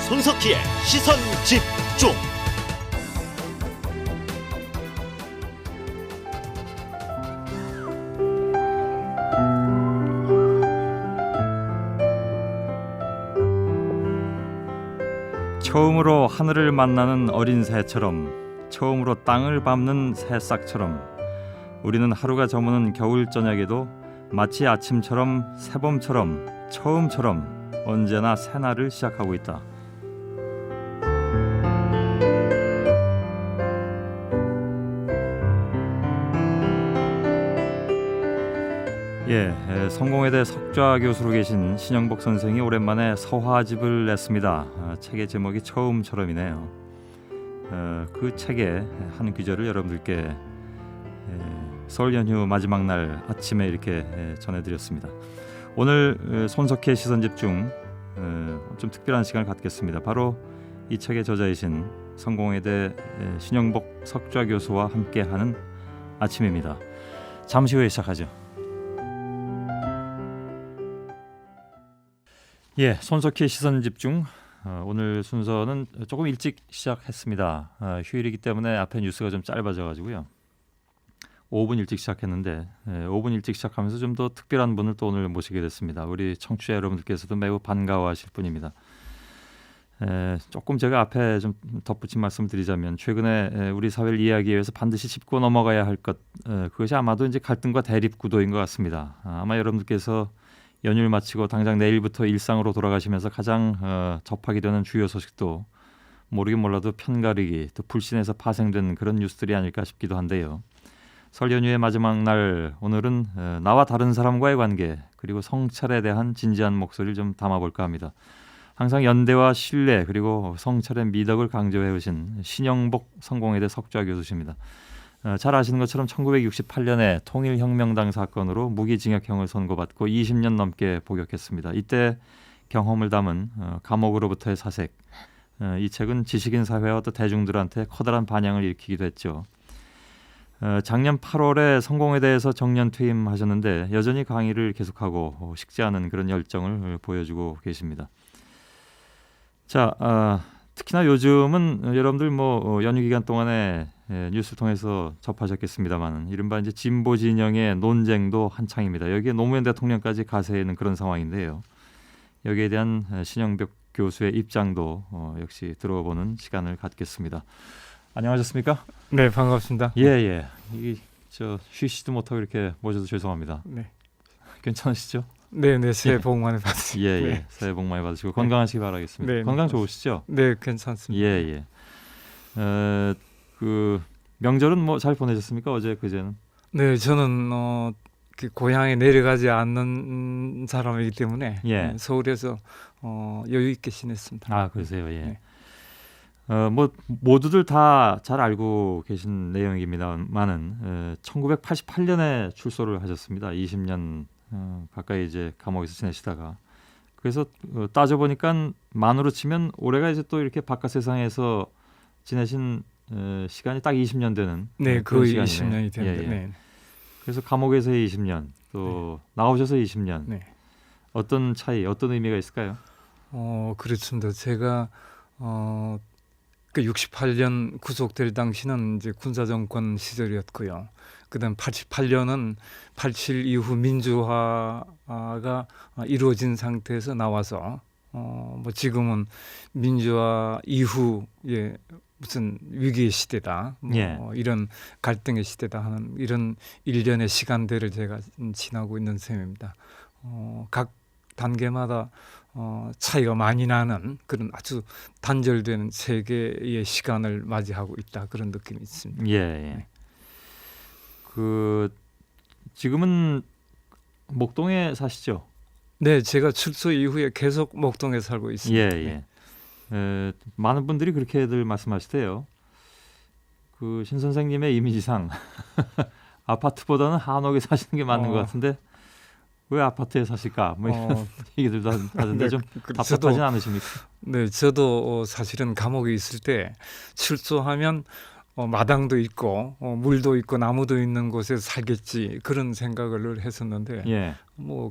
손석희의 시선 집중. 처음으로 하늘을 만나는 어린 새처럼, 처음으로 땅을 밟는 새싹처럼 우리는 하루가 저무는 겨울 저녁에도 마치 아침처럼 새봄처럼 처음처럼 언제나 새날을 시작하고 있다. 성공회대 석좌 교수로 계신 신영복 선생이 오랜만에 서화집을 냈습니다. 책의 제목이 처음처럼이네요. 그 책의 한 구절을 여러분들께 설 연휴 마지막 날 아침에 이렇게 전해드렸습니다. 오늘 손석희의 시선집중 좀 특별한 시간을 갖겠습니다. 바로 이 책의 저자이신 성공회대 신영복 석좌 교수와 함께하는 아침입니다. 잠시 후에 시작하죠. 손석희의 시선집중. 오늘 순서는 조금 일찍 시작했습니다. 휴일이기 때문에 앞에 뉴스가 좀 짧아져가지고요. 5분 일찍 시작했는데 5분 일찍 시작하면서 좀 더 특별한 분을 또 오늘 모시게 됐습니다. 우리 청취자 여러분들께서도 매우 반가워하실 분입니다. 조금 제가 앞에 좀 덧붙인 말씀을 드리자면 최근에 우리 사회를 이해하기 위해서 반드시 짚고 넘어가야 할 것, 그것이 아마도 이제 갈등과 대립 구도인 것 같습니다. 아마 여러분들께서 연휴를 마치고 당장 내일부터 일상으로 돌아가시면서 가장 접하게 되는 주요 소식도 모르긴 몰라도 편가르기 또 불신에서 파생된 그런 뉴스들이 아닐까 싶기도 한데요. 설 연휴의 마지막 날 오늘은 나와 다른 사람과의 관계 그리고 성찰에 대한 진지한 목소리를 좀 담아볼까 합니다. 항상 연대와 신뢰 그리고 성찰의 미덕을 강조해 오신 신영복 성공회대 석좌 교수십니다. 잘 아시는 것처럼 1968년에 통일혁명당 사건으로 무기징역형을 선고받고 20년 넘게 복역했습니다. 이때 경험을 담은 감옥으로부터의 사색. 이 책은 지식인 사회와 또 대중들한테 커다란 반향을 일으키기도 했죠. 작년 8월에 성공회대에서 정년 퇴임하셨는데 여전히 강의를 계속하고 식지 않은 그런 열정을 보여주고 계십니다. 특히나 요즘은 여러분들 연휴 기간 동안에 뉴스를 통해서 접하셨겠습니다만 이른바 이제 진보 진영의 논쟁도 한창입니다. 여기에 노무현 대통령까지 가세하는 그런 상황인데요. 여기에 대한 신영복 교수의 입장도 역시 들어보는 시간을 갖겠습니다. 안녕하셨습니까? 네, 반갑습니다. 쉬시도 못하고 이렇게 모셔서 죄송합니다. 네. 괜찮으시죠? 네, 새해 복 많이 받으시고. 네. 새해 복 많이 받으시고 건강하시기 바라겠습니다. 네, 건강 좋으시죠? 네, 괜찮습니다. 그 명절은 잘 보내셨습니까? 어제 그제는? 네, 저는 고향에 내려가지 않는 사람이기 때문에 서울에서 여유 있게 지냈습니다. 아, 그러세요. 네. 모두들 다 잘 알고 계신 내용입니다만은 1988년에 출소를 하셨습니다. 20년 가까이 이제 감옥에서 지내시다가 그래서 따져보니까 만으로 치면 올해가 이제 또 이렇게 바깥 세상에서 지내신 시간이 딱 20년 되는 거의 20년이 됩니다. 네. 그래서 감옥에서의 20년 또 나오셔서 20년 어떤 차이, 어떤 의미가 있을까요? 그렇습니다. 제가 68년 구속될 당시는 이제 군사정권 시절이었고요. 그다음 88년은 87 이후 민주화가 이루어진 상태에서 나와서 지금은 민주화 이후에 무슨 위기의 시대다, 이런 갈등의 시대다 하는 이런 일련의 시간대를 제가 지나고 있는 셈입니다. 각 단계마다 차이가 많이 나는 그런 아주 단절된 세 개의 시간을 맞이하고 있다 그런 느낌이 있습니다. 지금은 목동에 사시죠? 네, 제가 출소 이후에 계속 목동에 살고 있습니다. 많은 분들이 그렇게들 말씀하시대요. 그 신 선생님의 이미지상 아파트보다는 한옥에 사시는 게 맞는 것 같은데 왜 아파트에 사실까? 이런 얘기들도 하던데 좀 답답하진 않으십니까? 네, 저도 사실은 감옥에 있을 때 출소하면 마당도 있고 물도 있고 나무도 있는 곳에 살겠지 그런 생각을 했었는데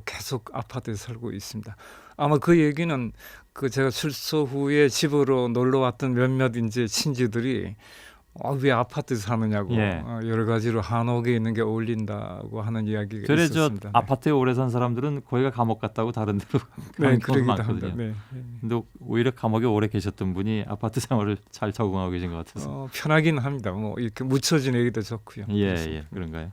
계속 아파트에 살고 있습니다. 아마 그 얘기는 그 제가 출소 후에 집으로 놀러 왔던 몇몇 이제 친지들이 왜 아파트 사느냐고 예. 여러 가지로 한옥에 있는 게 어울린다고 하는 이야기가 그래 저 있었습니다. 아파트에 오래 산 사람들은 거기가 감옥 같다고 다른 데로 네, 가는 경우도 그러기도 합니다. 많거든요. 네. 근데 오히려 감옥에 오래 계셨던 분이 아파트 생활을 잘 적응하고 계신 것 같아서. 편하긴 합니다. 뭐 이렇게 묻혀진 얘기도 좋고요. 예, 그렇습니다. 예, 그런가요?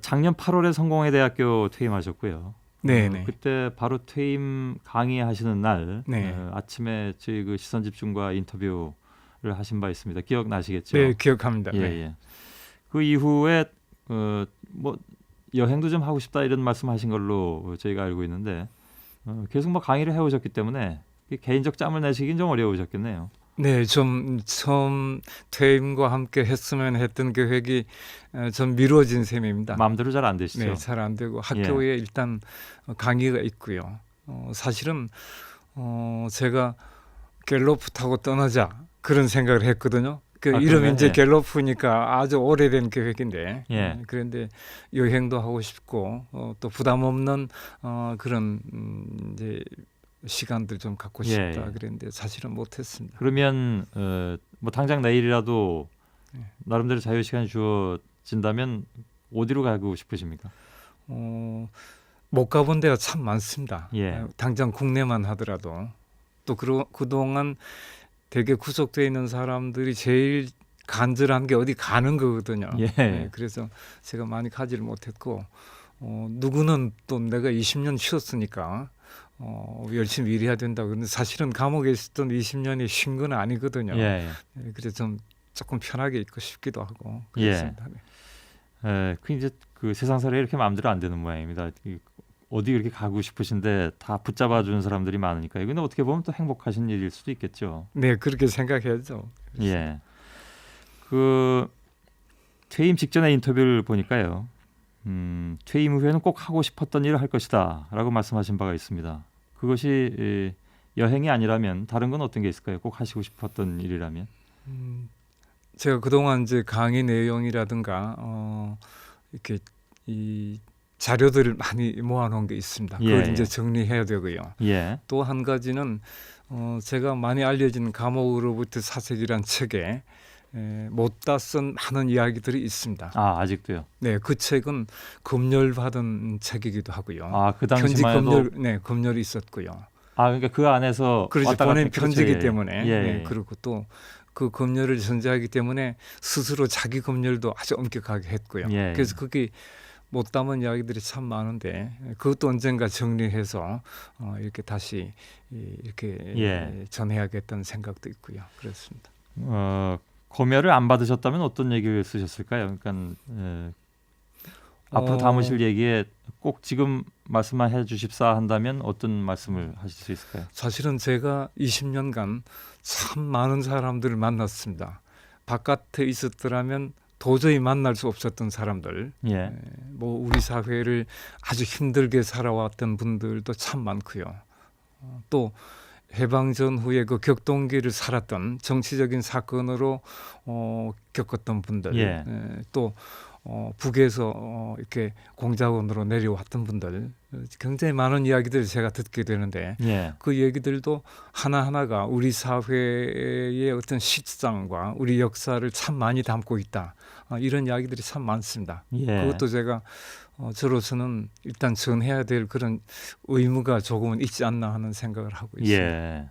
작년 8월에 성공회대학교 퇴임하셨고요. 네, 네. 그때 바로 퇴임 강의하시는 날 네. 아침에 저희 그 시선 집중과 인터뷰를 하신 바 있습니다. 기억나시겠죠? 네, 기억합니다. 예, 네. 예. 그 이후에 뭐 여행도 좀 하고 싶다 이런 말씀하신 걸로 저희가 알고 있는데 계속 뭐 강의를 해오셨기 때문에 개인적 짬을 내시긴 좀 어려우셨겠네요. 네, 좀 처음 퇴임과 함께 했으면 했던 계획이 좀 미뤄진 셈입니다. 마음대로 잘 안 되시죠? 네, 잘 안 되고 학교에 일단 강의가 있고요. 사실은 제가 갤로프 타고 떠나자 그런 생각을 했거든요. 그 이름이 그러면, 이제 예. 갤로프니까 아주 오래된 계획인데 예. 그런데 여행도 하고 싶고 또 부담 없는 그런 이제 시간들 좀 갖고 싶다 예, 예. 그랬는데 사실은 못했습니다. 그러면 뭐 당장 내일이라도 네. 나름대로 자유 시간이 주어진다면 어디로 가고 싶으십니까? 못 가본 데가 참 많습니다. 예. 당장 국내만 하더라도 또 그동안 되게 구속되어 있는 사람들이 제일 간절한 게 어디 가는 거거든요. 예. 네, 그래서 제가 많이 가지를 못했고 누구는 또 내가 20년 쉬었으니까 열심히 일해야 된다고 그러는데 사실은 감옥에 있었던 20년이 쉰 건 아니거든요. 예. 네, 그래서 좀 조금 편하게 있고 싶기도 하고 예. 그렇습니다. 네. 그 이제 그 세상살이 이렇게 마음대로 안 되는 모양입니다. 어디 이렇게 가고 싶으신데 다 붙잡아 주는 사람들이 많으니까 이건 어떻게 보면 또 행복하신 일일 수도 있겠죠. 네, 그렇게 생각해야죠. 예. 그 퇴임 직전의 인터뷰를 보니까요. 퇴임 후에는 꼭 하고 싶었던 일을 할 것이다라고 말씀하신 바가 있습니다. 그것이 여행이 아니라면 다른 건 어떤 게 있을까요? 꼭 하시고 싶었던 일이라면? 제가 그동안 이제 강의 내용이라든가 이렇게 이 자료들을 많이 모아놓은 게 있습니다. 그걸 예, 이제 예. 정리해야 되고요. 예. 또 한 가지는 제가 많이 알려진 감옥으로부터 사색이란 책에 못다 쓴 많은 이야기들이 있습니다. 아, 아직도요. 네, 그 책은 검열받은 책이기도 하고요. 아, 그 편지 당시만 해도 검열이 있었고요. 아, 그러니까 그 안에서 그렇지, 왔다 갔다 보낸 그렇죠. 편지이기 예. 때문에 예. 네, 그리고 또 그 검열을 전제하기 때문에 스스로 자기 검열도 아주 엄격하게 했고요. 예. 그래서 그게 못 담은 이야기들이 참 많은데 그것도 언젠가 정리해서 이렇게 다시 이렇게 예. 전해야겠다는 생각도 있고요. 그렇습니다. 검열을 안 받으셨다면 어떤 얘기를 쓰셨을까요? 그러니까 앞으로 담으실 얘기에 꼭 지금 말씀만 해주십사 한다면 어떤 말씀을 하실 수 있을까요? 사실은 제가 20년간 참 많은 사람들을 만났습니다. 바깥에 있었더라면 도저히 만날 수 없었던 사람들, 예. 뭐 우리 사회를 아주 힘들게 살아왔던 분들도 참 많고요. 또 해방 전후에 그 격동기를 살았던 정치적인 사건으로 겪었던 분들, 예. 또 북에서 이렇게 공작원으로 내려왔던 분들, 굉장히 많은 이야기들을 제가 듣게 되는데 예. 그 얘기들도 하나하나가 우리 사회의 어떤 실상과 우리 역사를 참 많이 담고 있다. 이런 이야기들이 참 많습니다. 예. 그것도 제가 저로서는 일단 전해야 될 그런 의무가 조금은 있지 않나 하는 생각을 하고 있습니다. 예.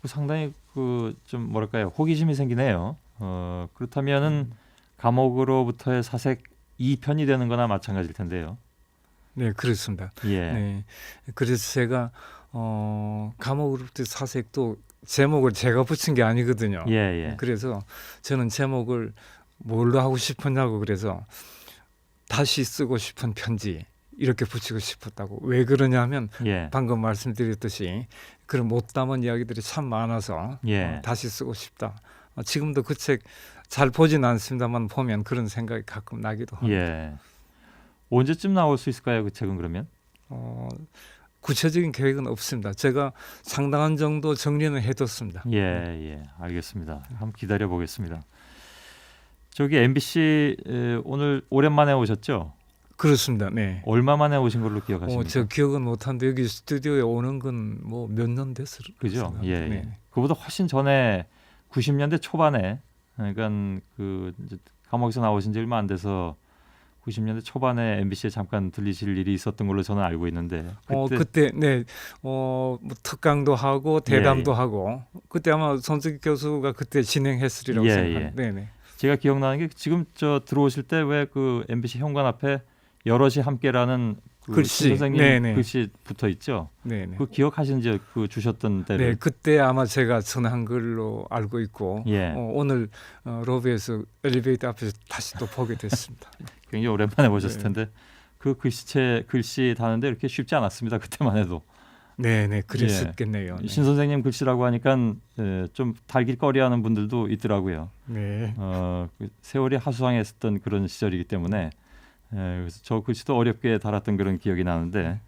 상당히 그 좀 뭐랄까요, 호기심이 생기네요. 그렇다면은 감옥으로부터의 사색 2편이 되는 거나 마찬가지일 텐데요. 네, 그렇습니다. 예. 네, 그래서 제가 감옥으로부터 사색도 제목을 제가 붙인 게 아니거든요. 예, 예. 그래서 저는 제목을 뭘로 하고 싶었냐고 그래서 다시 쓰고 싶은 편지 이렇게 붙이고 싶었다고. 왜 그러냐면 예. 방금 말씀드렸듯이 그런 못 담은 이야기들이 참 많아서 예. 다시 쓰고 싶다. 지금도 그 책 잘 보진 않습니다만 보면 그런 생각이 가끔 나기도 합니다. 예. 언제쯤 나올 수 있을까요, 그 책은 그러면? 구체적인 계획은 없습니다. 제가 상당한 정도 정리는 해뒀습니다. 예, 예. 알겠습니다. 한번 기다려 보겠습니다. 저기 MBC 오늘 오랜만에 오셨죠? 그렇습니다. 네. 얼마 만에 오신 걸로 기억하십니까? 저 기억은 못한데 여기 스튜디오에 오는 건 뭐 몇 년 됐을 그죠? 예, 예. 네. 그보다 훨씬 전에 90년대 초반에 그러니까 그 이제 감옥에서 나오신 지 얼마 안 돼서 90년대 초반에 MBC에 잠깐 들리실 일이 있었던 걸로 저는 알고 있는데 그때 네. 뭐 특강도 하고 대담도 예, 예. 하고 그때 아마 손석희 교수가 그때 진행했으리라고 예, 생각합니다. 예. 네, 네. 제가 기억나는 게 지금 저 들어오실 때 왜 그 MBC 현관 앞에 여럿이 함께라는 그 글씨. 선생님 네네. 글씨 붙어 있죠. 네, 네. 그 기억하시는지 그 주셨던 때를. 네, 그때 아마 제가 전한 걸로 알고 있고 예. 오늘 로비에서 엘리베이터 앞에서 다시 또 보게 됐습니다. 굉장히 오랜만에 보셨을 네. 텐데 그 글씨 다는데 이렇게 쉽지 않았습니다. 그때만 해도. 네, 네, 그랬었겠네요. 네. 신 선생님 글씨라고 하니까 좀 달길거리하는 분들도 있더라고요. 네. 그 세월이 하수상했었던 그런 시절이기 때문에 그래서 저 글씨도 어렵게 달았던 그런 기억이 나는데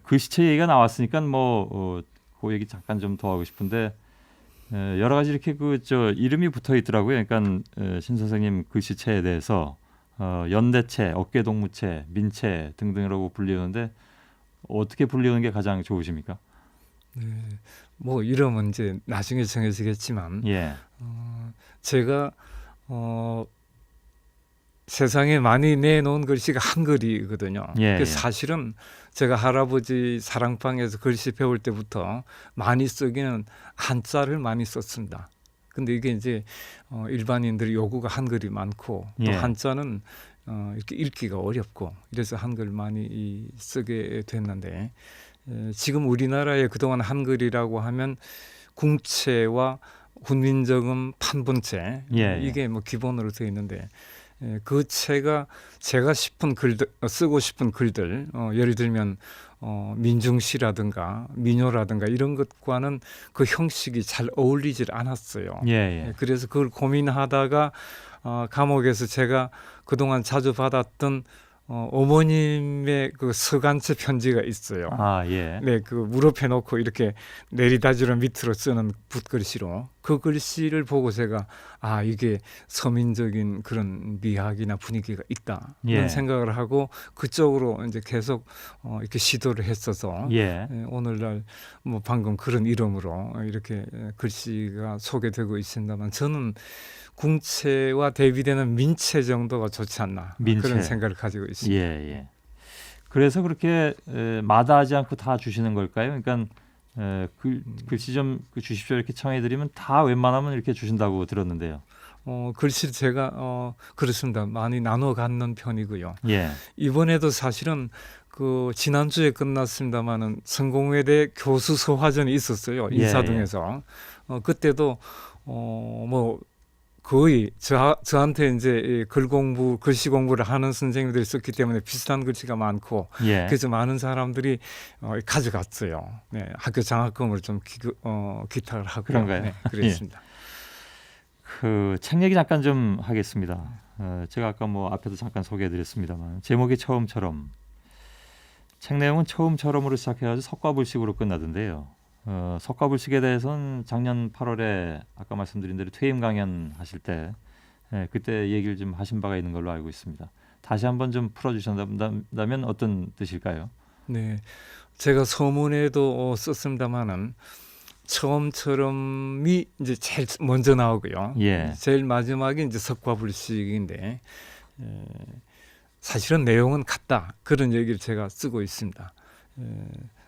글씨체 얘기가 나왔으니까 그 얘기 잠깐 좀 더 하고 싶은데 여러 가지 이렇게 그 저 이름이 붙어 있더라고요. 그러니까 신 선생님 글씨체에 대해서 연대체, 어깨동무체, 민체 등등이라고 불리우는데 어떻게 불리우는 게 가장 좋으십니까? 네. 뭐 이름은 이제 나중에 정해지겠지만 예, 제가 세상에 많이 내놓은 글씨가 한글이거든요. 예, 예. 사실은 제가 할아버지 사랑방에서 글씨 배울 때부터 많이 쓰기는 한자를 많이 썼습니다. 근데 이게 이제 일반인들이 요구가 한글이 많고 또 예. 한자는 이렇게 읽기가 어렵고 이래서 한글 많이 쓰게 됐는데 지금 우리나라에 그동안 한글이라고 하면 궁체와 훈민정음 판본체 예, 이게 뭐 기본으로 되어 있는데 그 체가 제가 싶은 글들 쓰고 싶은 글들 예를 들면 민중시라든가 민요라든가 이런 것과는 그 형식이 잘 어울리질 않았어요. 예, 예. 그래서 그걸 고민하다가 감옥에서 제가 그동안 자주 받았던 어머님의 그 서간체 편지가 있어요. 아, 예. 네, 그 무릎에 놓고 이렇게 내리다지로 밑으로 쓰는 붓글씨로 그 글씨를 보고 제가 이게 서민적인 그런 미학이나 분위기가 있다 이런 예. 생각을 하고 그쪽으로 이제 계속 이렇게 시도를 했어서 예. 오늘날 뭐 방금 그런 이름으로 이렇게 글씨가 소개되고 있습니다만 저는 궁체와 대비되는 민체 정도가 좋지 않나 민체. 그런 생각을 가지고 있습니다. 예, 예. 그래서 그렇게 마다하지 않고 다 주시는 걸까요? 그러니까 글씨 좀 주십시오 이렇게 청해드리면 다 웬만하면 이렇게 주신다고 들었는데요. 글씨 제가 그렇습니다. 많이 나눠 갖는 편이고요. 예, 이번에도 사실은 그 지난주에 끝났습니다마는 성공회대 교수 소화전이 있었어요. 예, 인사동에서. 그때도 뭐 거의 저한테 이제 글씨 공부를 하는 선생님들이 있었기 때문에 비슷한 글씨가 많고 예. 그래서 많은 사람들이 가져갔어요. 네, 학교 장학금을 좀 기탁을 하고 그런가요? 네, 그랬습니다. 그 책 얘기 잠깐 좀 하겠습니다. 제가 아까 뭐 앞에도 잠깐 소개해드렸습니다만 제목이 처음처럼 책 내용은 처음처럼으로 시작해가지고 석가불식으로 끝나던데요. 석가불식에 대해서는 작년 8월에 아까 말씀드린 대로 퇴임 강연 하실 때 그때 얘기를 좀 하신 바가 있는 걸로 알고 있습니다. 다시 한번 좀 풀어주신다면 어떤 뜻일까요? 네, 제가 서문에도 썼습니다만은 처음처럼이 이제 제일 먼저 나오고요. 예. 제일 마지막이 이제 석가불식인데 사실은 내용은 같다 그런 얘기를 제가 쓰고 있습니다.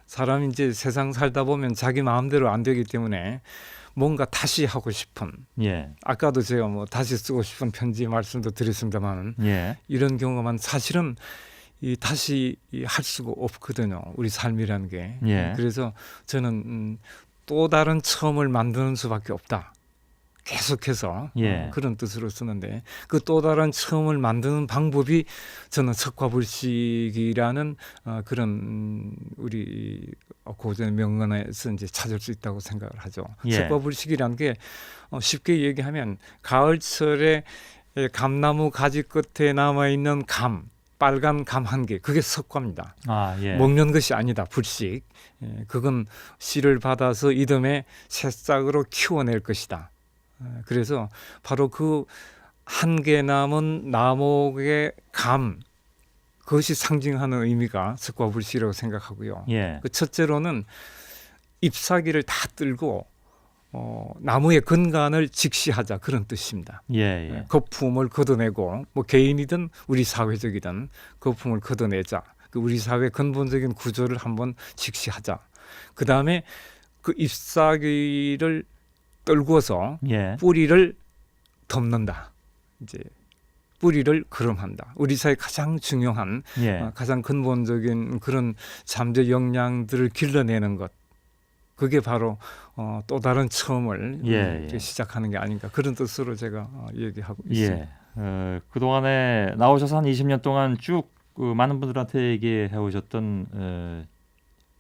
사람이 이제 세상 살다 보면 자기 마음대로 안 되기 때문에 뭔가 다시 하고 싶은 예. 아까도 제가 뭐 다시 쓰고 싶은 편지 말씀도 드렸습니다만 예. 이런 경우만 사실은 다시 할 수가 없거든요. 우리 삶이라는 게. 예. 그래서 저는 또 다른 처음을 만드는 수밖에 없다. 계속해서 예. 그런 뜻으로 쓰는데 그 또 다른 처음을 만드는 방법이 저는 석가불식이라는 그런 우리 고전 명언에서 이제 찾을 수 있다고 생각을 하죠. 예. 석가불식이라는 게 쉽게 얘기하면 가을철에 감나무 가지 끝에 남아 있는 빨간 감 한 개, 그게 석가입니다. 예. 먹는 것이 아니다. 불식. 그건 씨를 받아서 이듬해 새싹으로 키워낼 것이다. 그래서 바로 그 한 개 남은 나목의 그것이 상징하는 의미가 석가불씨라고 생각하고요. 예. 그 첫째로는 잎사귀를 다 들고 나무의 근간을 직시하자 그런 뜻입니다. 예. 예. 거품을 걷어내고 뭐 개인이든 우리 사회적이든 거품을 걷어내자. 그 우리 사회 근본적인 구조를 한번 직시하자. 그 다음에 그 잎사귀를 떨구어서 예. 뿌리를 덮는다. 이제 뿌리를 거름한다. 우리 사회 가장 중요한 예. 가장 근본적인 그런 잠재 역량들을 길러내는 것. 그게 바로 또 다른 처음을 예, 이렇게 예. 시작하는 게 아닌가 그런 뜻으로 제가 얘기하고 있습니다. 예. 그동안에 나오셔서 한 20년 동안 쭉 많은 분들한테 얘기해 오셨던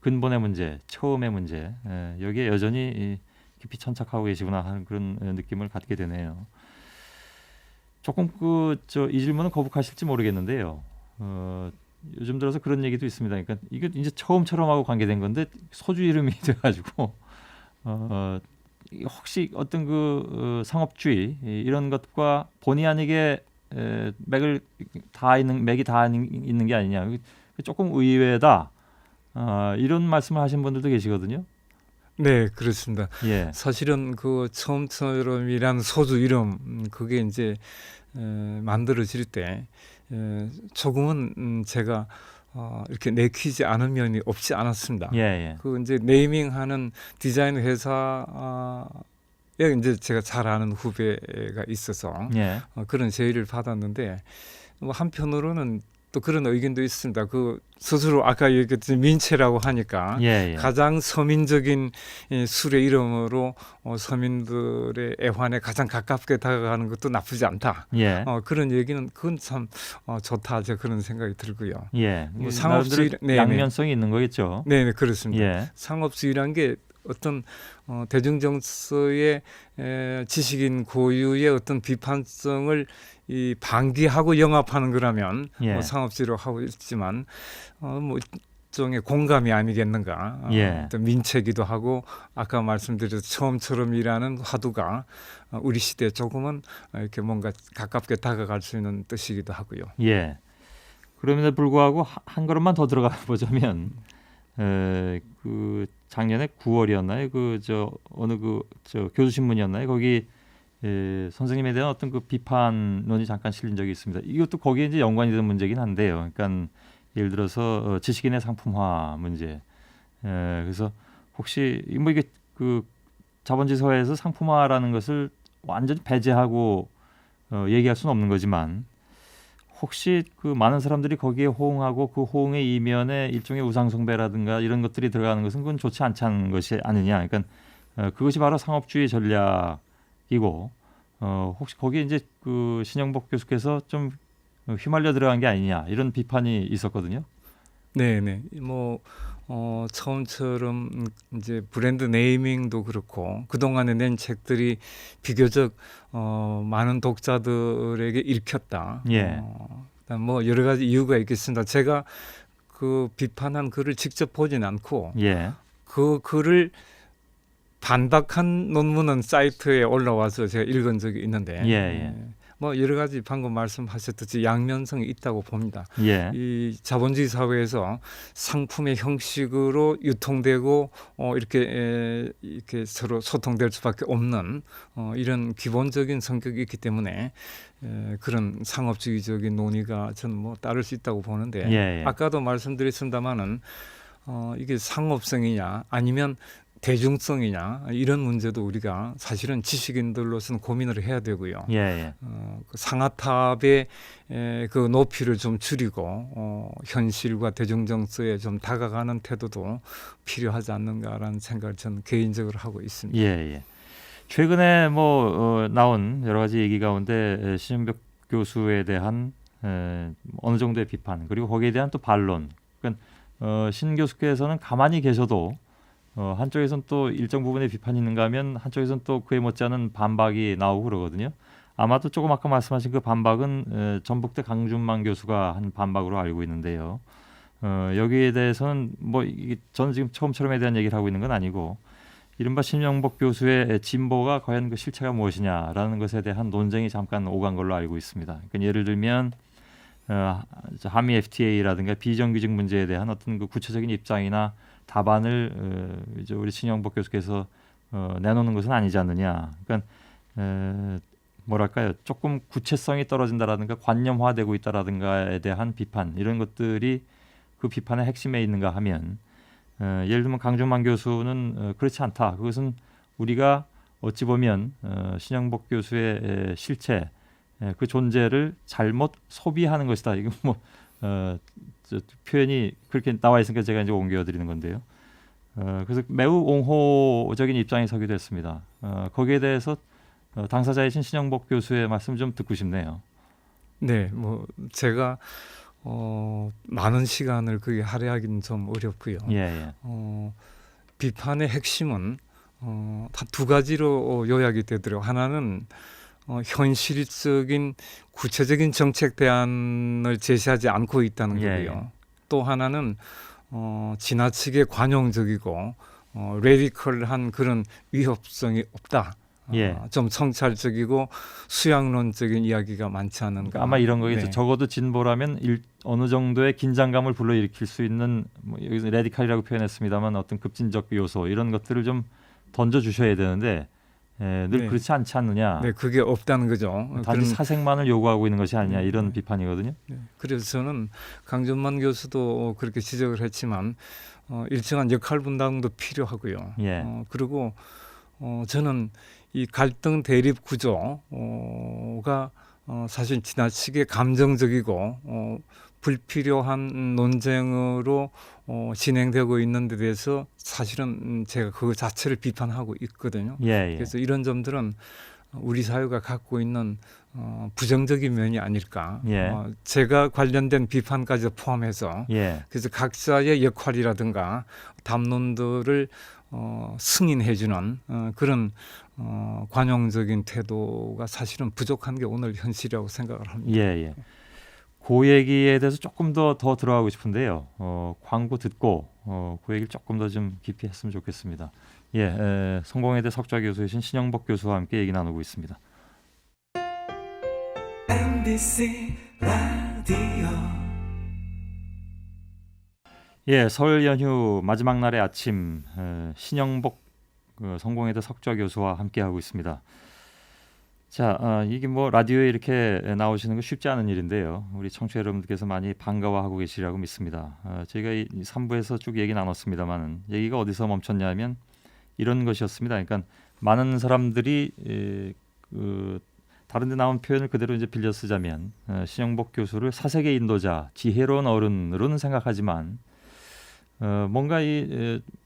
근본의 문제, 처음의 문제, 여기에 여전히 깊이 천착하고 계시구나 하는 그런 느낌을 갖게 되네요. 조금 이 질문은 거북하실지 모르겠는데요. 요즘 들어서 그런 얘기도 있습니다. 그러니까 이게 이제 처음처럼하고 관계된 건데 소주 이름이 돼가지고 혹시 어떤 상업주의 이런 것과 본의 아니게 맥이 다 있는 게 아니냐. 조금 의외다. 이런 말씀을 하신 분들도 계시거든요. 네, 그렇습니다. 예. 사실은 그 처음처럼이라는 소주 이름 그게 이제 만들어질 때 조금은 제가 이렇게 내키지 않은 면이 없지 않았습니다. 예, 예. 그 이제 네이밍하는 디자인 회사에 이제 제가 잘 아는 후배가 있어서 예. 그런 제의를 받았는데 뭐 한편으로는 또 그런 의견도 있습니다. 그 스스로 아까 얘기했던 민채라고 하니까 예, 예. 가장 서민적인 술의 이름으로 서민들의 애환에 가장 가깝게 다가가는 것도 나쁘지 않다. 예. 그런 얘기는 그건 참 좋다. 제가 그런 생각이 들고요. 예. 뭐 상업주의 양면성이 있는 거겠죠. 네, 그렇습니다. 예. 상업주의란 게 어떤 대중정서의 지식인 고유의 어떤 비판성을 이 방기하고 영합하는 거라면 예. 뭐 상업주의로 하고 있지만 뭐 일종의 공감이 아니겠는가. 예. 어떤 민채기도 하고 아까 말씀드린 처음처럼이라는 화두가 우리 시대에 조금은 이렇게 뭔가 가깝게 다가갈 수 있는 뜻이기도 하고요. 예. 그럼에도 불구하고 한 걸음만 더 들어가 보자면 그 작년에 9월이었나요? 어느 교수신문이었나요? 거기 선생님에 대한 어떤 그 비판론이 잠깐 실린 적이 있습니다. 이것도 거기에 이제 연관이 되는 문제긴 한데요. 그러니까 예를 들어서 지식인의 상품화 문제. 그래서 혹시 뭐 이게 그 자본주의 사회에서 상품화라는 것을 완전히 배제하고 얘기할 수는 없는 거지만 혹시 그 많은 사람들이 거기에 호응하고 그 호응의 이면에 일종의 우상숭배라든가 이런 것들이 들어가는 것은 그건 좋지 않다는 것이 아니냐. 그러니까 그것이 바로 상업주의 전략이고 혹시 거기에 이제 그 신영복 교수께서 좀 휘말려 들어간 게 아니냐 이런 비판이 있었거든요. 네. 뭐 처음처럼 이제 브랜드 네이밍도 그렇고 그동안에 낸 책들이 비교적 많은 독자들에게 읽혔다. 예. 그다음 뭐 여러 가지 이유가 있겠습니다. 제가 그 비판한 글을 직접 보진 않고 예. 그 글을 반박한 논문은 사이트에 올라와서 제가 읽은 적이 있는데 예. 뭐 여러 가지 방금 말씀하셨듯이 양면성이 있다고 봅니다. 예. 이 자본주의 사회에서 상품의 형식으로 유통되고 이렇게 서로 소통될 수밖에 없는 이런 기본적인 성격이 있기 때문에 그런 상업주의적인 논의가 저는 뭐 따를 수 있다고 보는데 예. 아까도 말씀드렸습니다마는 이게 상업성이냐 아니면 대중성이냐 이런 문제도 우리가 사실은 지식인들로서는 고민을 해야 되고요. 예. 그 상아탑의 그 높이를 좀 줄이고 현실과 대중정서에 좀 다가가는 태도도 필요하지 않는가라는 생각을 저는 개인적으로 하고 있습니다. 예. 최근에 나온 여러 가지 얘기 가운데 신영복 교수에 대한 어느 정도의 비판 그리고 거기에 대한 또 반론. 그러니까 신 교수께서는 가만히 계셔도 한쪽에서는 또 일정 부분의 비판이 있는가 하면 한쪽에서는 또 그에 못지않은 반박이 나오고 그러거든요. 아마도 조금 아까 말씀하신 그 반박은 전북대 강준만 교수가 한 반박으로 알고 있는데요. 여기에 대해서는 저는 지금 처음처럼에 대한 얘기를 하고 있는 건 아니고 이른바 신영복 교수의 진보가 과연 그 실체가 무엇이냐라는 것에 대한 논쟁이 잠깐 오간 걸로 알고 있습니다. 그러니까 예를 들면 한미 FTA라든가 비정규직 문제에 대한 어떤 그 구체적인 입장이나 답안을 이제 우리 신영복 교수께서 내놓는 것은 아니지 않느냐. 그러니까 뭐랄까요, 조금 구체성이 떨어진다라든가 관념화되고 있다라든가에 대한 비판, 이런 것들이 그 비판의 핵심에 있는가 하면 예를 들면 강준만 교수는 그렇지 않다. 그것은 우리가 어찌 보면 신영복 교수의 실체, 그 존재를 잘못 소비하는 것이다. 이거 뭐 표현이 그렇게 나와 있으니까 제가 이제 옮겨드리는 건데요. 그래서 매우 옹호적인 입장에 서기도 했습니다. 거기에 대해서 당사자이신 신영복 교수의 말씀 좀 듣고 싶네요. 네, 뭐 제가 많은 시간을 그게 할애하기는 좀 어렵고요. 예. 비판의 핵심은 다 두 가지로 요약이 되더라고요. 하나는 현실적인 구체적인 정책 대안을 제시하지 않고 있다는 예, 거고요. 예. 또 하나는 지나치게 관용적이고 레디컬한 그런 위협성이 없다. 예. 좀 성찰적이고 수양론적인 이야기가 많지 않은가. 그러니까 아마 이런 거겠죠. 네. 적어도 진보라면 어느 정도의 긴장감을 불러일으킬 수 있는, 뭐 여기서 레디칼이라고 표현했습니다만 어떤 급진적 요소, 이런 것들을 좀 던져 주셔야 되는데 늘 네. 그렇지 않지 않느냐. 네, 그게 없다는 거죠. 단지 사색만을 요구하고 있는 것이 아니냐, 이런 비판이거든요. 네. 그래서 저는 강준만 교수도 그렇게 지적을 했지만 일정한 역할 분담도 필요하고요. 예. 그리고 저는 이 갈등 대립 구조가 사실 지나치게 감정적이고 불필요한 논쟁으로 진행되고 있는 데 대해서 사실은 제가 그 자체를 비판하고 있거든요. 예. 그래서 이런 점들은 우리 사회가 갖고 있는 부정적인 면이 아닐까. 예. 제가 관련된 비판까지 포함해서 예. 그래서 각자의 역할이라든가 담론들을 승인해주는 그런 관용적인 태도가 사실은 부족한 게 오늘 현실이라고 생각을 합니다. 예. 그 얘기에 대해서 조금 더 들어가고 싶은데요. 광고 듣고 그 얘기를 조금 더 좀 깊이 했으면 좋겠습니다. 성공회대 석좌 교수이신 신영복 교수와 함께 얘기 나누고 있습니다. MBC 라디오 설 연휴 마지막 날의 아침, 신영복 성공회대 석좌 교수와 함께 하고 있습니다. 자, 이게 뭐 라디오에 이렇게 나오시는 거 쉽지 않은 일인데요. 우리 청취자 여러분들께서 많이 반가워하고 계시리라고 믿습니다. 저희가 이 3부에서 쭉 얘기 나눴습니다만 얘기가 어디서 멈췄냐면 이런 것이었습니다. 그러니까 많은 사람들이 다른 데 나온 표현을 그대로 이제 빌려 쓰자면 신영복 교수를 사색의 인도자, 지혜로운 어른으로는 생각하지만 뭔가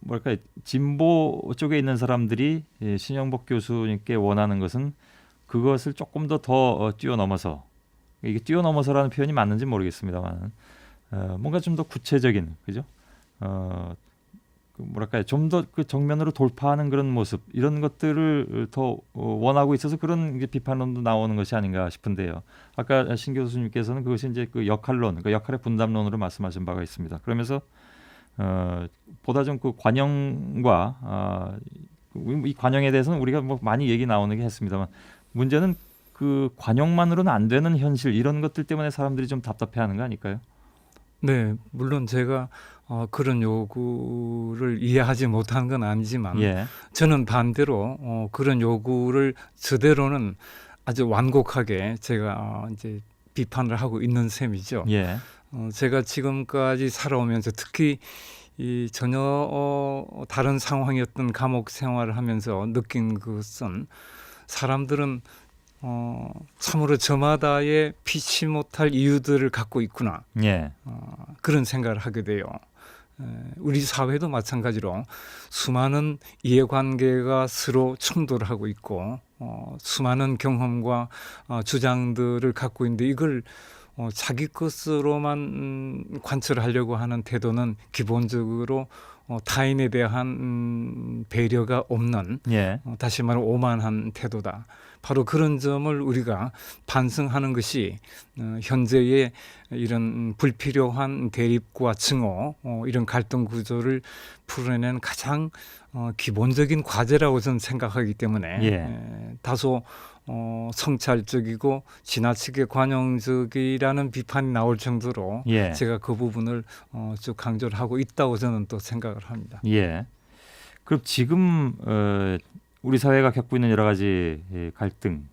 뭐랄까 진보 쪽에 있는 사람들이 신영복 교수님께 원하는 것은 그것을 조금 더 뛰어넘어서, 이게 뛰어넘어서라는 표현이 맞는지 모르겠습니다만 뭔가 좀 더 구체적인, 그죠? 뭐랄까요, 좀 더 그 정면으로 돌파하는 그런 모습, 이런 것들을 더 원하고 있어서 그런 비판론도 나오는 것이 아닌가 싶은데요. 아까 신 교수님께서는 그것이 이제 그 역할론, 그 역할의 분담론으로 말씀하신 바가 있습니다. 그러면서 보다 좀 그 관영과 이 관영에 대해서는 우리가 뭐 많이 얘기 나오는 게 했습니다만 문제는 그 관영만으로는 안 되는 현실, 이런 것들 때문에 사람들이 좀 답답해하는 거 아닐까요? 네, 물론 제가 그런 요구를 이해하지 못한 건 아니지만 저는 반대로 그런 요구를 저대로는 아주 완곡하게 제가 이제 비판을 하고 있는 셈이죠. 제가 지금까지 살아오면서 특히 이 전혀 다른 상황이었던 감옥 생활을 하면서 느낀 것은 사람들은 참으로 저마다의 피치 못할 이유들을 갖고 있구나. 그런 생각을 하게 돼요. 우리 사회도 마찬가지로 수많은 이해관계가 서로 충돌하고 있고 수많은 경험과 주장들을 갖고 있는데 이걸 자기 것으로만 관철하려고 하는 태도는 기본적으로 타인에 대한 배려가 없는 다시 말하면 오만한 태도다. 바로 그런 점을 우리가 반성하는 것이 현재의 이런 불필요한 대립과 증오, 이런 갈등 구조를 풀어내는 가장 기본적인 과제라고 저는 생각하기 때문에 다소 성찰적이고 지나치게 관용적이라는 비판이 나올 정도로 예. 제가 그 부분을 쭉 강조를 하고 있다고 저는 또 생각을 합니다. 예. 그럼 지금 우리 사회가 겪고 있는 여러 가지 갈등,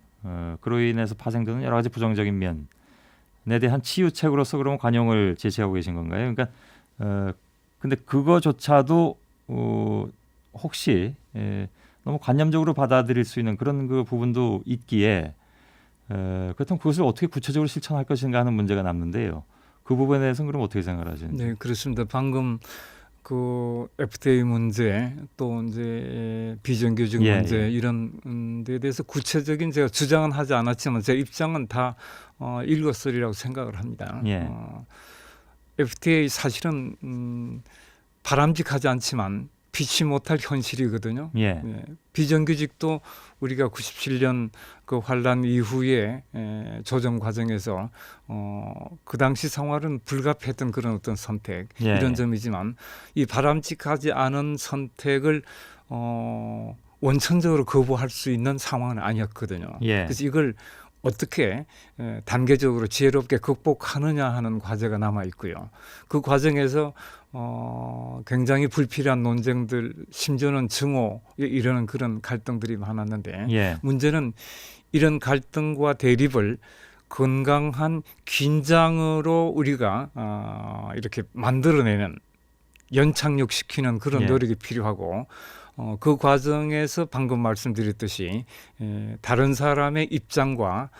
그로 인해서 파생되는 여러 가지 부정적인 면에 대한 치유책으로서 그러면 관용을 제시하고 계신 건가요? 그러니까 근데 그거조차도 혹시 너무 관념적으로 받아들일 수 있는 그런 그 부분도 있기에 그렇다면 그것을 어떻게 구체적으로 실천할 것인가 하는 문제가 남는데요. 그 부분에 대해서는 그럼 어떻게 생각을 하시는지? 네, 그렇습니다. 방금 그 FTA 문제 또 이제 비정규직 예, 문제 예. 이런 데에 대해서 구체적인 제가 주장은 하지 않았지만 제 입장은 다 일거스리라고 생각을 합니다. 예. FTA 사실은 바람직하지 않지만 피치 못할 현실이거든요. 예. 예, 비정규직도 우리가 97년 그 환란 이후에 조정 과정에서 그 당시 상황은 불가피했던 그런 어떤 선택 예. 이런 점이지만 이 바람직하지 않은 선택을 원천적으로 거부할 수 있는 상황은 아니었거든요. 예. 그래서 이걸 어떻게 단계적으로 지혜롭게 극복하느냐 하는 과제가 남아 있고요. 그 과정에서 굉장히 불필요한 논쟁들, 심지어는 증오에 이르는 그런 갈등들이 많았는데 예. 문제는 이런 갈등과 대립을 건강한 긴장으로 우리가 이렇게 만들어내는 연착륙시키는 그런 예. 노력이 필요하고 그 과정에서 방금 말씀드렸듯이 다른 사람의 입장과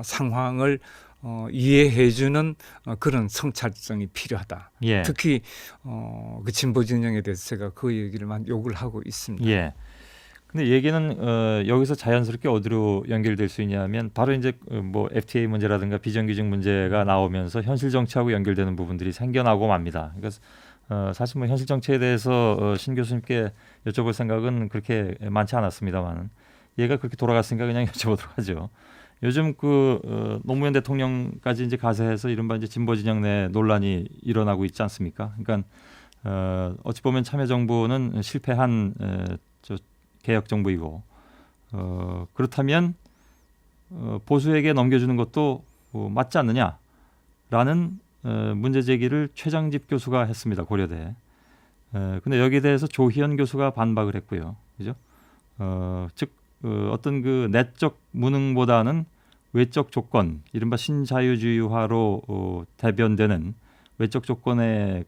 상황을 이해해주는 그런 성찰성이 필요하다. 예. 특히 그 진보 진영에 대해서 제가 그 얘기를 요구를 하고 있습니다. 예. 근데 얘기는 여기서 자연스럽게 어디로 연결될 수 있냐면 바로 이제 뭐 FTA 문제라든가 비정규직 문제가 나오면서 현실 정치하고 연결되는 부분들이 생겨나고 맙니다. 그러니까 사실 뭐 현실 정치에 대해서 신 교수님께 여쭤볼 생각은 그렇게 많지 않았습니다만 얘가 그렇게 돌아갔으니까 그냥 여쭤보도록 하죠. 요즘 그 노무현 대통령까지 이제 가세해서 이른바 이제 진보 진영 내 논란이 일어나고 있지 않습니까? 그러니까 어찌 보면 참여정부는 실패한 저 개혁 정부이고 그렇다면 보수에게 넘겨주는 것도 맞지 않느냐라는 문제 제기를 최장집 교수가 했습니다. 고려대. 근데 여기에 대해서 조희연 교수가 반박을 했고요. 그죠? 즉 어떤 그 내적 무능보다는 외적 조건, 이른바 신자유주의화로 대변되는 외적 조건에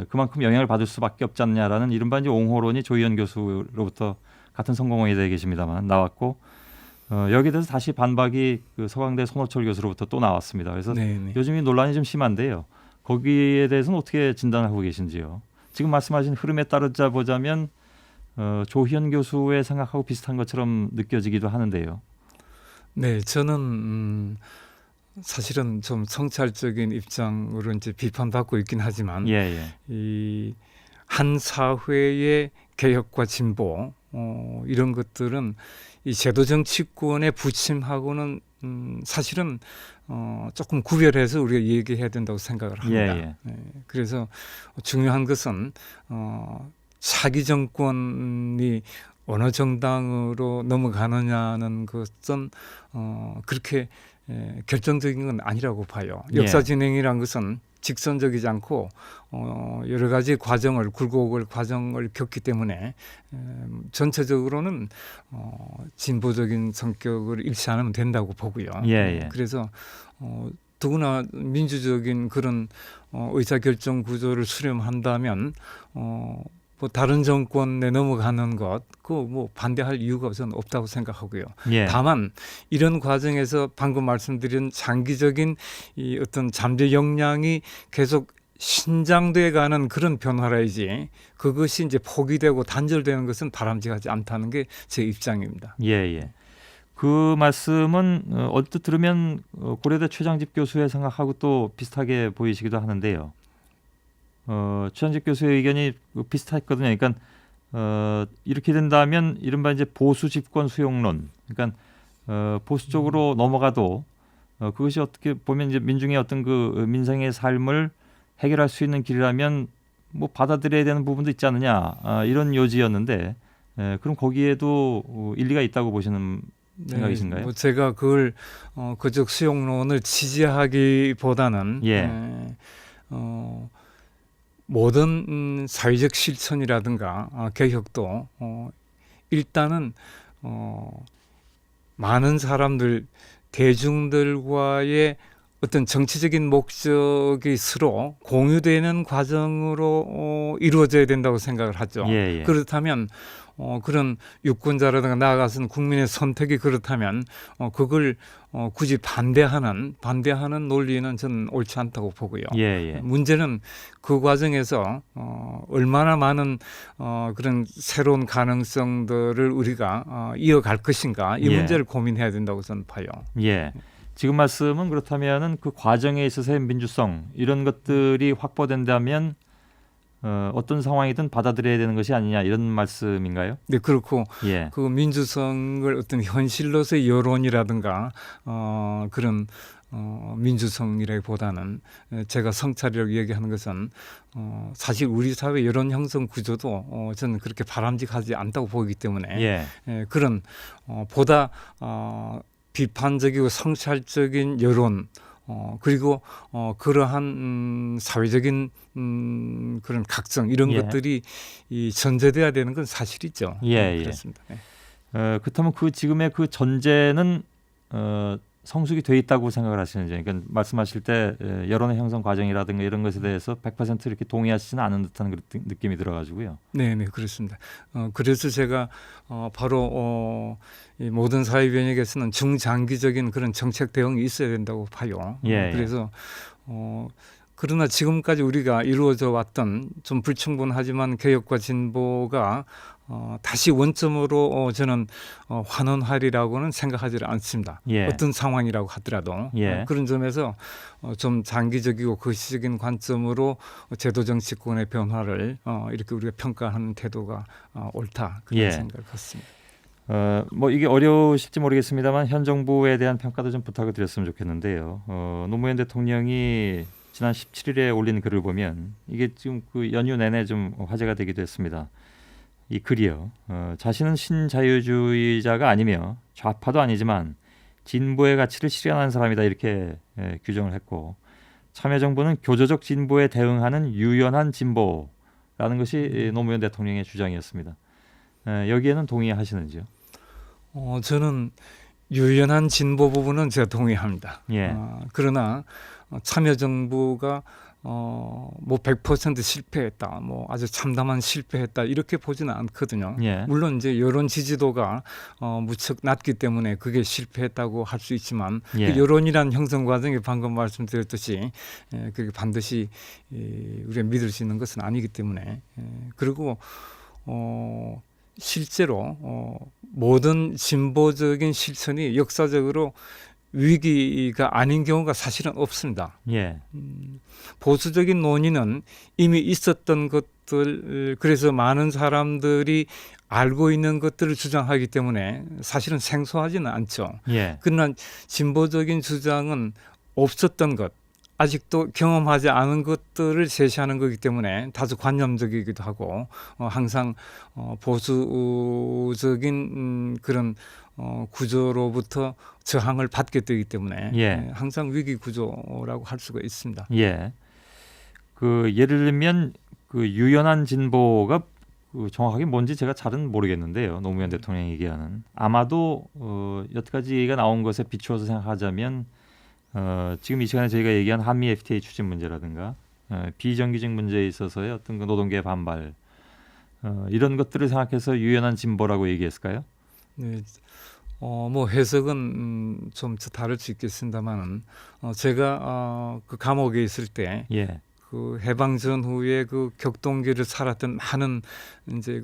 그만큼 영향을 받을 수밖에 없지 않냐라는 이른바 이제 옹호론이 조희연 교수로부터 같은 성공회의에 계십니다만 나왔고 여기에 대해서 다시 반박이 그 서강대 손호철 교수로부터 또 나왔습니다. 그래서 네네. 요즘 이 논란이 좀 심한데요. 거기에 대해서는 어떻게 진단하고 계신지요? 지금 말씀하신 흐름에 따르자 보자면 조희연 교수의 생각하고 비슷한 것처럼 느껴지기도 하는데요. 네, 저는 사실은 좀 성찰적인 입장으로 이제 비판받고 있긴 하지만 예. 이 한 사회의 개혁과 진보 이런 것들은 이 제도 정치권에 부침하고는 사실은 조금 구별해서 우리가 얘기해야 된다고 생각을 합니다. 예. 네, 그래서 중요한 것은 차기 정권이 어느 정당으로 넘어가느냐는 것은 그렇게 결정적인 건 아니라고 봐요. 역사 진행이란 것은 직선적이지 않고 여러 가지 과정을 굴곡을 과정을 겪기 때문에 전체적으로는 진보적인 성격을 잃지 않으면 된다고 보고요. 예. 그래서 더구나 민주적인 그런 의사결정 구조를 수렴한다면 뭐 다른 정권에 넘어가는 것, 그거 뭐 반대할 이유가 저는 없다고 생각하고요. 예. 다만 이런 과정에서 방금 말씀드린 장기적인 이 어떤 잠재 역량이 계속 신장돼 가는 그런 변화라야지 그것이 이제 포기되고 단절되는 것은 바람직하지 않다는 게 제 입장입니다. 예. 그 말씀은 얼핏 들으면 고려대 최장집 교수의 생각하고 또 비슷하게 보이시기도 하는데요. 최장집 교수의 의견이 비슷했거든요. 그러니까 이렇게 된다면 이른바 이제 보수 집권 수용론, 그러니까 보수 쪽으로 넘어가도 그것이 어떻게 보면 이제 민중의 어떤 그 민생의 삶을 해결할 수 있는 길이라면 뭐 받아들여야 되는 부분도 있지 않느냐 이런 요지였는데 그럼 거기에도 일리가 있다고 보시는 생각이신가요? 뭐 제가 그걸 그쪽 수용론을 지지하기보다는 예. 모든 사회적 실천이라든가 개혁도 일단은 많은 사람들 대중들과의 어떤 정치적인 목적이 서로 공유되는 과정으로 이루어져야 된다고 생각을 하죠. 예, 예. 그렇다면 그런 유권자라든가 나아가서는 국민의 선택이 그렇다면 그걸 굳이 반대하는 논리는 저는 옳지 않다고 보고요. 예, 예. 문제는 그 과정에서 얼마나 많은 그런 새로운 가능성들을 우리가 이어갈 것인가 이 예. 문제를 고민해야 된다고 저는 봐요. 예. 지금 말씀은 그렇다면은 그 과정에 있어서의 민주성 이런 것들이 확보된다면 어떤 상황이든 받아들여야 되는 것이 아니냐 이런 말씀인가요? 네, 그렇고 예. 그 민주성을 어떤 현실로서의 여론이라든가 그런 민주성이라기보다는 제가 성찰이라고 얘기하는 것은 사실 우리 사회 여론 형성 구조도 저는 그렇게 바람직하지 않다고 보기 때문에 예. 그런 보다 비판적이고 성찰적인 여론 그리고 그러한 사회적인 그런 각성 이런 예. 것들이 전제돼야 되는 건 사실이죠. 예, 예. 그렇습니다. 네. 그렇다면 그 지금의 그 전제는 성숙이 돼 있다고 생각을 하시는지, 그러니까 말씀하실 때 여론의 형성 과정이라든가 이런 것에 대해서 100% 이렇게 동의하시지는 않은 듯한 그런 느낌이 들어가지고요. 네, 그렇습니다. 그래서 제가 바로 이 모든 사회 변혁에서는 중장기적인 그런 정책 대응이 있어야 된다고 봐요. 예, 그래서 그러나 지금까지 우리가 이루어져 왔던 좀 불충분하지만 개혁과 진보가 다시 원점으로 저는 환원하리라고는 생각하지 않습니다. 예. 어떤 상황이라고 하더라도 예. 그런 점에서 좀 장기적이고 거시적인 관점으로 제도 정치권의 변화를 이렇게 우리가 평가하는 태도가 옳다 그런 예. 생각을 갖습니다. 뭐 이게 어려우실지 모르겠습니다만 현 정부에 대한 평가도 좀 부탁을 드렸으면 좋겠는데요. 노무현 대통령이 지난 17일에 올린 글을 보면 이게 지금 그 연휴 내내 좀 화제가 되기도 했습니다. 이 글이요. 자신은 신자유주의자가 아니며 좌파도 아니지만 진보의 가치를 실현하는 사람이다 이렇게 규정을 했고 참여정부는 교조적 진보에 대응하는 유연한 진보라는 것이 노무현 대통령의 주장이었습니다. 여기에는 동의하시는지요? 저는 유연한 진보 부분은 제가 동의합니다. 예. 그러나 참여정부가 뭐 100% 실패했다, 뭐 아주 참담한 실패했다 이렇게 보지는 않거든요. 예. 물론 이제 여론 지지도가 무척 낮기 때문에 그게 실패했다고 할 수 있지만 예. 그 여론이란 형성 과정이 방금 말씀드렸듯이 그게 반드시 우리가 믿을 수 있는 것은 아니기 때문에 그리고 실제로 모든 진보적인 실천이 역사적으로 위기가 아닌 경우가 사실은 없습니다. 예. 보수적인 논의는 이미 있었던 것들, 그래서 많은 사람들이 알고 있는 것들을 주장하기 때문에 사실은 생소하지는 않죠. 예. 그러나 진보적인 주장은 없었던 것, 아직도 경험하지 않은 것들을 제시하는 거기 때문에 다소 관념적이기도 하고 항상 보수적인 그런 구조로부터 저항을 받게 되기 때문에 예. 항상 위기 구조라고 할 수가 있습니다. 예. 그 예를 들면 그 유연한 진보가 그 정확하게 뭔지 제가 잘은 모르겠는데요. 노무현 대통령이 얘기하는 아마도 여태까지 얘기가 나온 것에 비추어서 생각하자면 지금 이 시간에 저희가 얘기한 한미 FTA 추진 문제라든가 비정규직 문제에 있어서의 어떤 그 노동계의 반발 이런 것들을 생각해서 유연한 진보라고 얘기했을까요? 네. 뭐 해석은 좀 다를 수 있겠습니다만은 제가 그 감옥에 있을 때 예. 그 해방 전후에 그 격동기를 살았던 많은 이제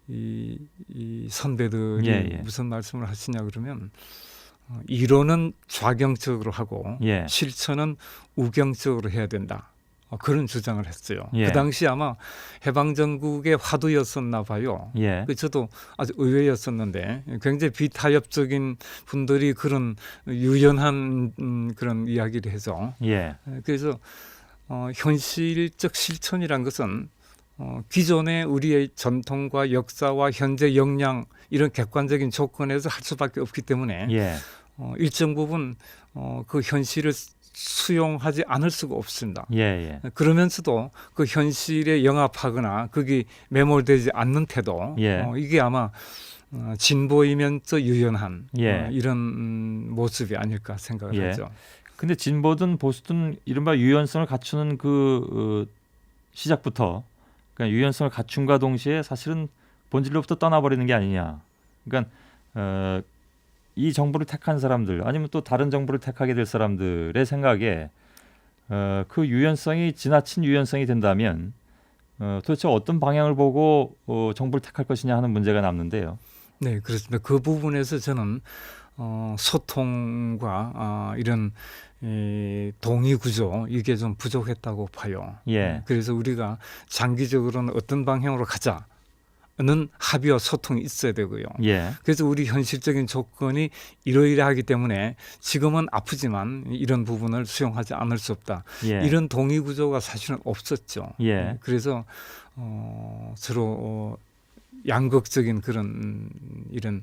이 선배들이 예. 무슨 말씀을 하시냐 그러면 이론은 좌경적으로 하고 예. 실천은 우경적으로 해야 된다. 그런 주장을 했어요. 예. 그 당시 아마 해방전국의 화두였었나 봐요. 예. 저도 아주 의외였었는데 굉장히 비타협적인 분들이 그런 유연한 그런 이야기를 해서 예. 그래서 현실적 실천이란 것은 기존의 우리의 전통과 역사와 현재 역량 이런 객관적인 조건에서 할 수밖에 없기 때문에 예. 일정 부분 그 현실을 수용하지 않을 수가 없습니다. 예. 예. 그러면서도 그 현실에 영합하거나 거기 매몰되지 않는 태도 예. 이게 아마 진보이면서 유연한 예. 이런 모습이 아닐까 생각을 예. 하죠. 근데 진보든 보수든 이른바 유연성을 갖추는 그 시작부터 그러니까 유연성을 갖춘과 동시에 사실은 본질로부터 떠나버리는 게 아니냐. 그러니까 이 정부를 택한 사람들 아니면 또 다른 정부를 택하게 될 사람들의 생각에 그 유연성이 지나친 유연성이 된다면 도대체 어떤 방향을 보고 정부를 택할 것이냐 하는 문제가 남는데요. 네, 그렇습니다. 그 부분에서 저는 소통과 이런 동의 구조 이게 좀 부족했다고 봐요. 예. 그래서 우리가 장기적으로는 어떤 방향으로 가자는 합의와 소통이 있어야 되고요. 예. 그래서 우리 현실적인 조건이 이러이러하기 때문에 지금은 아프지만 이런 부분을 수용하지 않을 수 없다. 예. 이런 동의 구조가 사실은 없었죠. 예. 그래서 서로 양극적인 그런 이런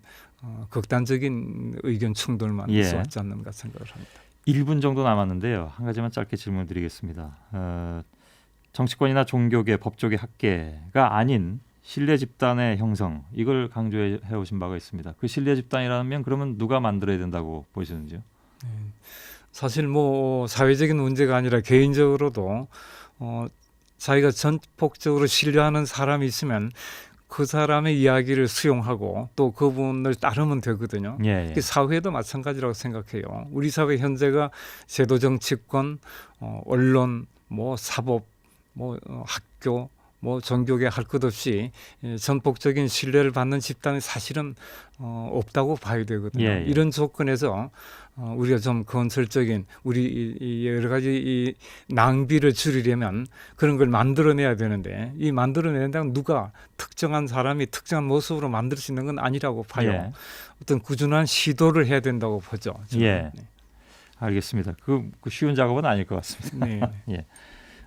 극단적인 의견 충돌만 예. 있어왔지 않는가 생각을 합니다. 1분 정도 남았는데요. 한 가지만 짧게 질문을 드리겠습니다. 정치권이나 종교계, 법조계, 학계가 아닌 신뢰 집단의 형성 이걸 강조해 오신 바가 있습니다. 그 신뢰 집단이라면 그러면 누가 만들어야 된다고 보시는지요? 사실 뭐 사회적인 문제가 아니라 개인적으로도 자기가 전폭적으로 신뢰하는 사람이 있으면 그 사람의 이야기를 수용하고 또 그분을 따르면 되거든요. 예. 예. 사회도 마찬가지라고 생각해요. 우리 사회 현재가 제도 정치권, 언론, 뭐 사법, 뭐 학교, 뭐 종교계 할 것 없이 전폭적인 신뢰를 받는 집단이 사실은 없다고 봐야 되거든요. 예, 예. 이런 조건에서 우리가 좀 건설적인 우리 이 여러 가지 이 낭비를 줄이려면 그런 걸 만들어내야 되는데 이 만들어낸다면 누가 특정한 사람이 특정한 모습으로 만들 수 있는 건 아니라고 봐요. 예. 어떤 꾸준한 시도를 해야 된다고 보죠. 저는. 예. 알겠습니다. 그 쉬운 작업은 아닐 것 같습니다. 네. 예.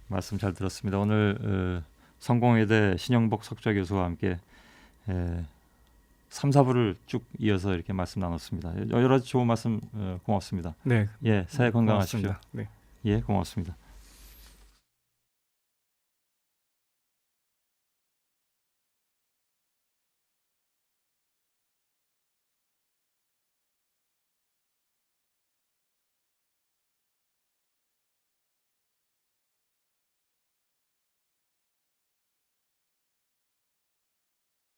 말씀 잘 들었습니다. 오늘 성공회대 신영복 석좌 교수와 함께 3, 4부를 쭉 이어서 이렇게 말씀 나눴습니다. 여러 가지 좋은 말씀 고맙습니다. 네. 예, 새해 건강하십시오. 고맙습니다. 네. 예, 고맙습니다.